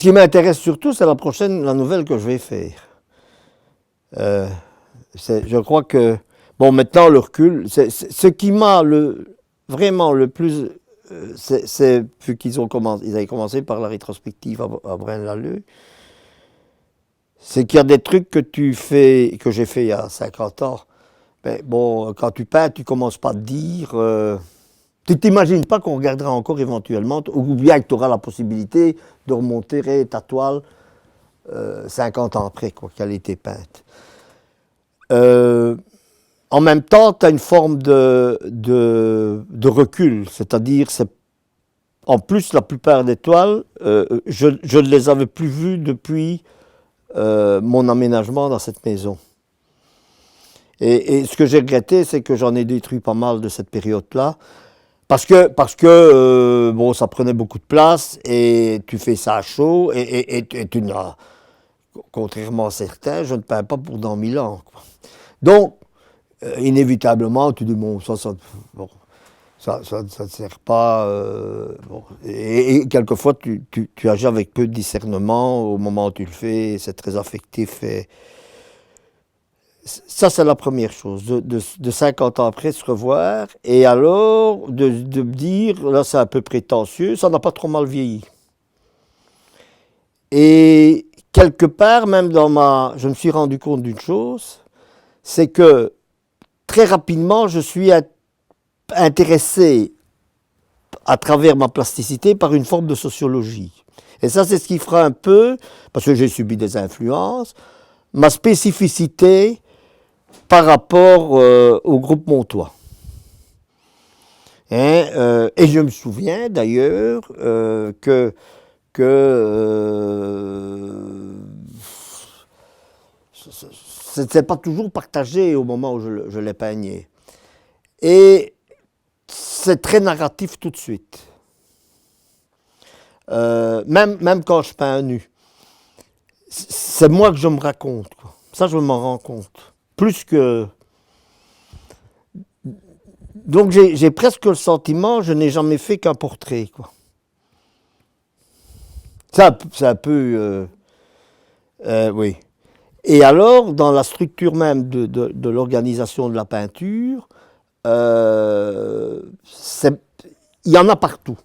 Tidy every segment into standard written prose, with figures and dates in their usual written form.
qui m'intéresse surtout, c'est la nouvelle que je vais faire. Je crois que, bon, maintenant le recul, ce qui m'a vraiment le plus, vu ils avaient commencé par la rétrospective à Braine-l'Alleud, c'est qu'il y a des trucs que j'ai fait il y a 50 ans. Ben, bon, quand tu peins, tu commences pas à te dire, tu t'imagines pas qu'on regardera encore éventuellement, ou bien que tu auras la possibilité de remonter ta toile 50 ans après, quoi, qu'elle ait été peinte. En même temps, tu as une forme de recul, c'est-à-dire, en plus, la plupart des toiles, je ne les avais plus vues depuis mon aménagement dans cette maison. Et ce que j'ai regretté, c'est que j'en ai détruit pas mal de cette période-là, parce que bon, ça prenait beaucoup de place, et tu fais ça à chaud, et tu n'as, contrairement à certains, je ne peins pas pour dans 1000 ans, quoi. Donc, inévitablement, tu dis, bon, bon, ça ne sert pas. Bon. Et quelquefois, tu agis avec peu de discernement au moment où tu le fais, c'est très affectif. Ça, c'est la première chose, de 50 ans après se revoir, et alors de me dire, là c'est un peu prétentieux, ça n'a pas trop mal vieilli. Et quelque part, même je me suis rendu compte d'une chose, c'est que très rapidement, je suis intéressé à travers ma plasticité par une forme de sociologie. Et ça, c'est ce qui fera un peu, parce que j'ai subi des influences, ma spécificité par rapport au groupe Montois. Et je me souviens d'ailleurs que c'était pas toujours partagé au moment où je les peignais. Et c'est très narratif tout de suite. Même quand je peins nu. C'est moi que je me raconte, quoi. Ça, je m'en rends compte. Plus que... Donc j'ai presque le sentiment, je n'ai jamais fait qu'un portrait, quoi. C'est un peu... oui. Et alors, dans la structure même de l'organisation de la peinture, il y en a partout.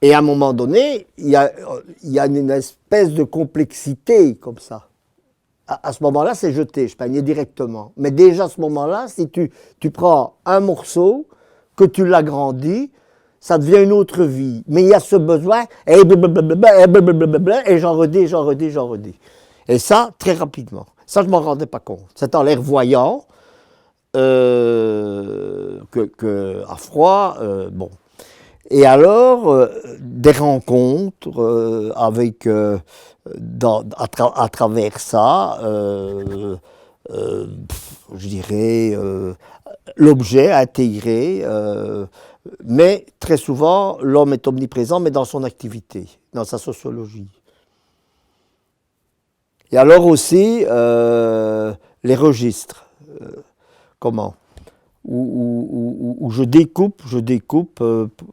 Et à un moment donné, il y a une espèce de complexité comme ça. À ce moment-là, c'est jeté, je peignais directement. Mais déjà à ce moment-là, si tu prends un morceau, que tu l'agrandis, ça devient une autre vie. Mais il y a ce besoin, et j'en redis. Et ça, très rapidement. Ça, je ne m'en rendais pas compte. C'est en les revoyant à froid, bon. Et alors, des rencontres avec, à travers ça, je dirais, l'objet intégré, mais très souvent, l'homme est omniprésent, mais dans son activité, dans sa sociologie. Et alors aussi, les registres. Comment ? Où je découpe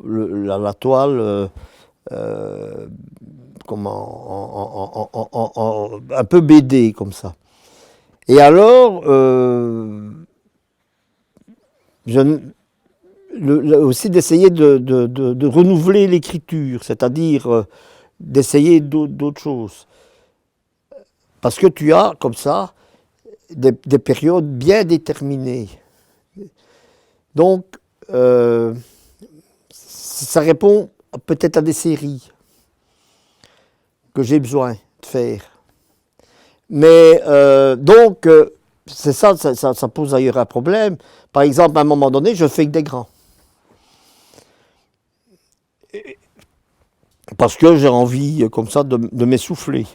la toile un peu BD comme ça. Et alors, aussi d'essayer de renouveler l'écriture, c'est-à-dire d'essayer d'autres choses. Parce que tu as comme ça des périodes bien déterminées. Donc, ça répond peut-être à des séries que j'ai besoin de faire. Mais donc, c'est ça pose d'ailleurs un problème. Par exemple, à un moment donné, je fais que des grands. Parce que j'ai envie, comme ça, de m'essouffler.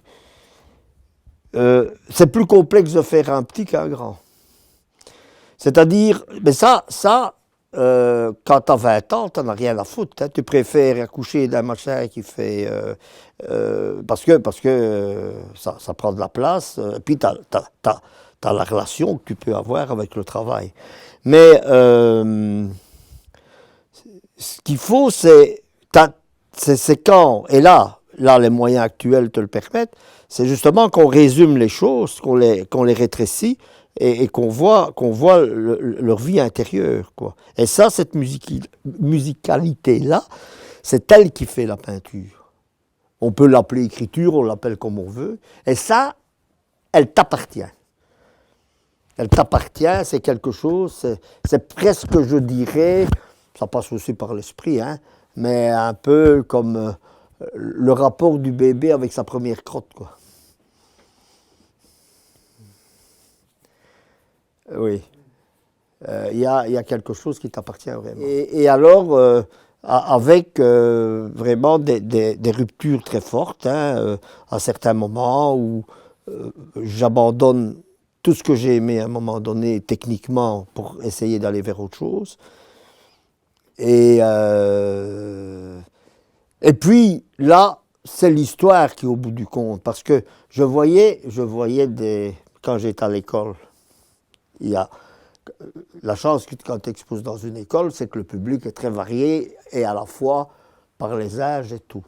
C'est plus complexe de faire un petit qu'un grand. C'est-à-dire, mais ça quand tu as 20 ans, tu n'en as rien à foutre. Hein. Tu préfères accoucher d'un machin qui fait... parce que ça prend de la place. Et puis, tu as la relation que tu peux avoir avec le travail. Mais ce qu'il faut, c'est quand... Et là, là les moyens actuels te le permettent, c'est justement qu'on résume les choses, qu'on les rétrécit et qu'on voit leur vie intérieure, quoi. Et ça, cette musicalité-là, c'est elle qui fait la peinture. On peut l'appeler écriture, on l'appelle comme on veut. Et ça, elle t'appartient. Elle t'appartient, c'est quelque chose, c'est presque, je dirais, ça passe aussi par l'esprit, hein, mais un peu comme le rapport du bébé avec sa première crotte, quoi. Oui. Il y a quelque chose qui t'appartient vraiment. Et alors, avec vraiment des ruptures très fortes, hein, à certains moments où j'abandonne tout ce que j'ai aimé à un moment donné techniquement pour essayer d'aller vers autre chose. Et puis là, c'est l'histoire qui est au bout du compte, parce que je voyais quand j'étais à l'école, il y a la chance que quand tu exposes dans une école, c'est que le public est très varié et à la fois par les âges et tout.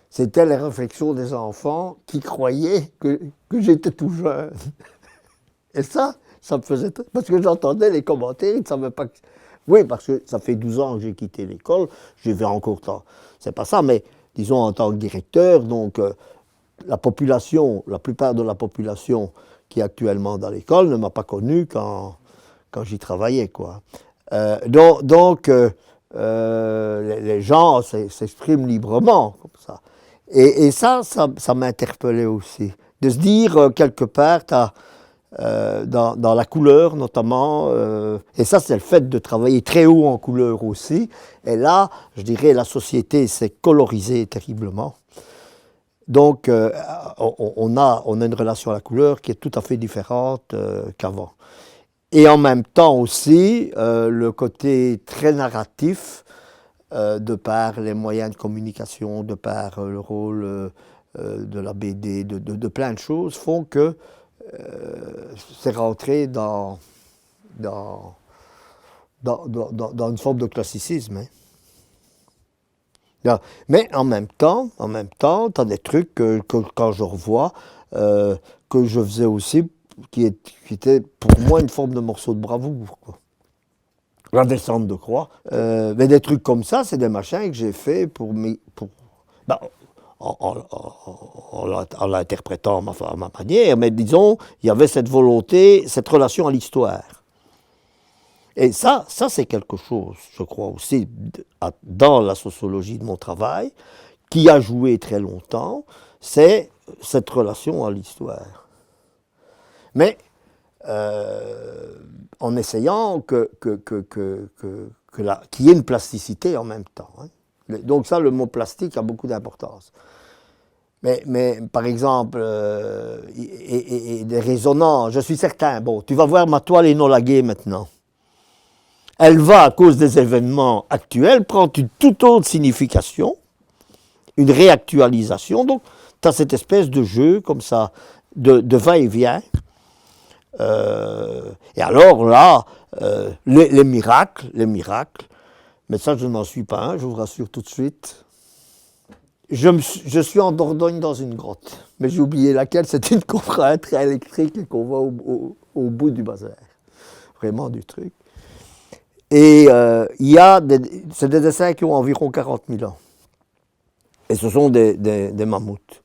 C'était les réflexions des enfants qui croyaient que j'étais tout jeune. Et ça me faisait... Parce que j'entendais les commentaires, ils ne savaient pas... Oui, parce que ça fait 12 ans que j'ai quitté l'école, je vais encore temps. C'est pas ça, mais disons en tant que directeur, donc la population, la plupart de la population qui est actuellement dans l'école ne m'a pas connu quand j'y travaillais, quoi. Donc les gens s'expriment librement, comme ça. Et ça m'a interpellé aussi. De se dire, quelque part, dans la couleur notamment, et ça c'est le fait de travailler très haut en couleur aussi, et là, je dirais, la société s'est colorisée terriblement. Donc, on a une relation à la couleur qui est tout à fait différente qu'avant. Et en même temps aussi, le côté très narratif, de par les moyens de communication, de par le rôle de la BD, de plein de choses, font que c'est rentré dans une forme de classicisme. Hein. Mais en même temps, tu as des trucs que quand je revois, que je faisais aussi, qui était pour moi une forme de morceau de bravoure, quoi. La descente de croix. Mais des trucs comme ça, c'est des machins que j'ai fait ben, en l'interprétant à ma manière, mais disons, il y avait cette volonté, cette relation à l'histoire. Et ça c'est quelque chose, je crois aussi, dans la sociologie de mon travail, qui a joué très longtemps, c'est cette relation à l'histoire. Mais en essayant qu'il y ait une plasticité en même temps. Hein. Donc ça, le mot plastique a beaucoup d'importance. Mais par exemple, et des résonances, je suis certain, bon, tu vas voir ma toile Enola Gay maintenant. Elle va, à cause des événements actuels, prendre une toute autre signification, une réactualisation. Donc, tu as cette espèce de jeu, comme ça, de va-et-vient. Et alors là, les miracles, mais ça je n'en suis pas un, je vous rassure tout de suite. Je suis en Dordogne dans une grotte, mais j'ai oublié laquelle, c'est une cour à un train électrique qu'on voit au bout du bazar, vraiment du truc. Et c'est des dessins qui ont environ 40 000 ans. Et ce sont des mammouths,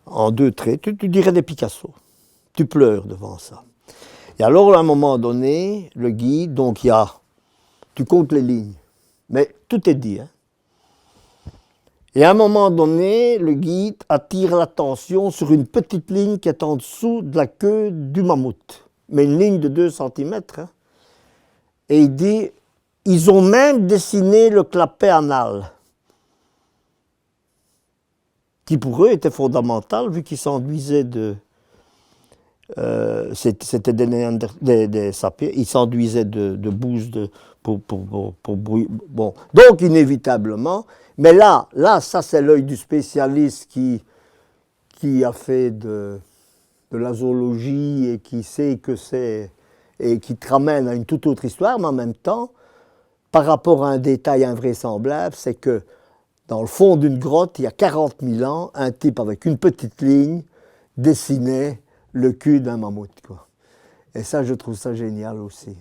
en 2 traits, tu dirais des Picasso. Tu pleures devant ça. Et alors, à un moment donné, le guide, donc tu comptes les lignes, mais tout est dit. Hein. Et à un moment donné, le guide attire l'attention sur une petite ligne qui est en dessous de la queue du mammouth, mais une ligne de 2 cm. Hein. Et il dit, ils ont même dessiné le clapet anal, qui pour eux était fondamental, vu qu'ils s'enduisaient de... c'était des sapiens, ils s'enduisaient de bouse pour brouiller. Bon. Donc, inévitablement, mais là ça c'est l'œil du spécialiste qui a fait de la zoologie et qui sait que c'est, et qui te ramène à une toute autre histoire, mais en même temps, par rapport à un détail invraisemblable, c'est que dans le fond d'une grotte, il y a 40 000 ans, un type avec une petite ligne dessinait le cul d'un mammouth, quoi. Et ça, je trouve ça génial aussi.